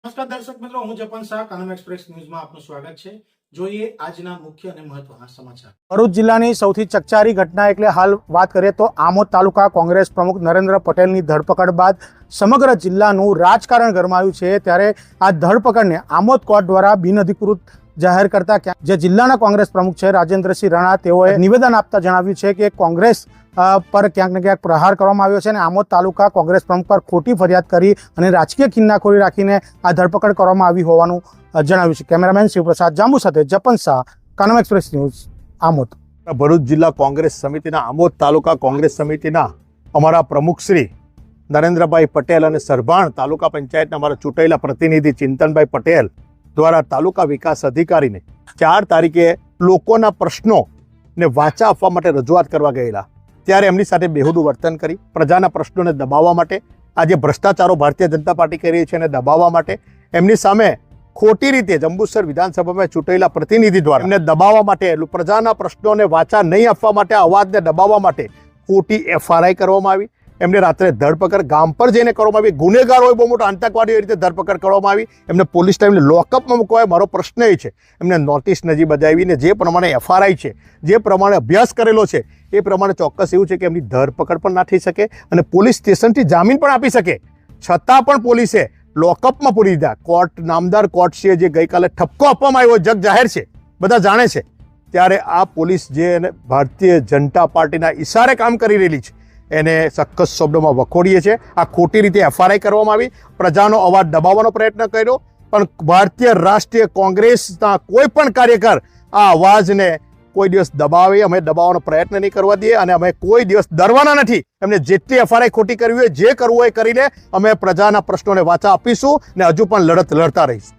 નમસ્કાર દર્શક મિત્રો, હું જપન શાહ, કાનમ એક્સપ્રેસ ન્યૂઝમાં આપનું સ્વાગત છે। જોઈએ આજના મુખ્ય અને મહત્વના સમાચાર। ભરૂચ જિલ્લાની સૌથી ચકચારી ઘટના એટલે હાલ વાત કરીએ તો આમોદ તાલુકા કોંગ્રેસ પ્રમુખ નરેન્દ્ર પટેલની ધરપકડ બાદ સમગ્ર જિલ્લાનું રાજકારણ ગરમાયું છે। ત્યારે આ ધરપકડને આમોદ કોર્ટ દ્વારા બિનઅધિકૃત જાહેર કરતા જે જિલ્લાના કોંગ્રેસ પ્રમુખ છે રાજેન્દ્રસિંહ રાણા, તેઓએ નિવેદન આપતા જણાવ્યું છે કે કોંગ્રેસ પર ક્યાંક ને ક્યાંક પ્રહાર કરવામાં આવ્યો છે અને આમોદ તાલુકા કોંગ્રેસ પ્રમુખ પર ખોટી ફરિયાદ કરી અને રાજકીય કિન્નાખોરી રાખીને આ ધરપકડ કરવામાં આવી હોવાનું જણાવ્યું છે। કેમેરામેન શિવપ્રસાદ જાંબુ સાથે જપન શાહ, કાનમ એક્સપ્રેસ ન્યૂઝ, આમોદ। ભરૂચ જિલ્લા કોંગ્રેસ સમિતિના આમોદ તાલુકા કોંગ્રેસ સમિતિના અમારા પ્રમુખ શ્રી નરેન્દ્રભાઈ પટેલ અને સરભાણ તાલુકા પંચાયતના અમારા ચૂંટાયેલા પ્રતિનિધિ ચિંતનભાઈ પટેલ દ્વારા તાલુકા વિકાસ અધિકારીને 4 તારીખે લોકોના પ્રશ્નોને વાચા આપવા માટે રજૂઆત કરવા ગયેલા, ત્યારે એમની સાથે બેહુદું વર્તન કરી પ્રજાના પ્રશ્નોને દબાવવા માટે, આ જે ભ્રષ્ટાચારો ભારતીય જનતા પાર્ટી કરી રહી છે એને દબાવવા માટે, એમની સામે ખોટી રીતે જંબુસર વિધાનસભામાં ચૂંટાયેલા પ્રતિનિધિ દ્વારા એમને દબાવવા માટે, પ્રજાના પ્રશ્નોને વાચા નહીં આપવા માટે, અવાજને દબાવવા માટે ખોટી FRI કરવામાં આવી। એમને રાત્રે ધરપકડ ગામ પર જઈને કરવામાં આવી। ગુનેગારો હોય, બહુ મોટા આતંકવાદીઓ રીતે ધરપકડ કરવામાં આવી। એમને પોલીસ ટાઈમને લોકઅપમાં મૂકવા, મારો પ્રશ્ન એ છે એમને નોટિસ નજી બજાવીને જે પ્રમાણે FRI છે, જે પ્રમાણે અભ્યાસ કરેલો છે એ પ્રમાણે ચોક્કસ એવું છે કે એમની ધરપકડ પણ ના થઈ શકે અને પોલીસ સ્ટેશનથી જામીન પણ આપી શકે, છતાં પણ પોલીસે લોકઅપમાં પૂરી દીધા। કોર્ટ, નામદાર કોર્ટ છે જે ગઈકાલે ઠપકો આપવામાં આવ્યો, જગ જાહેર છે, બધા જાણે છે, ત્યારે આ પોલીસ જે ભારતીય જનતા પાર્ટીના ઈશારે કામ કરી રહેલી છે એને સખત શબ્દોમાં વખોડીએ છીએ। આ ખોટી રીતે FRI કરવામાં આવી, પ્રજાનો અવાજ દબાવવાનો પ્રયત્ન કર્યો, પણ ભારતીય રાષ્ટ્રીય કોંગ્રેસના કોઈ પણ કાર્યકર આ અવાજને કોઈ દિવસ દબાવે, અમે દબાવવાનો પ્રયત્ન નહીં કરવા દઈએ અને અમે કોઈ દિવસ ડરવાના નથી। એમને જેટલી FRI ખોટી કરવી હોય, જે કરવું હોય કરી લે, અમે પ્રજાના પ્રશ્નોને વાચા આપીશું ને હજુ પણ લડત લડતા રહીશું।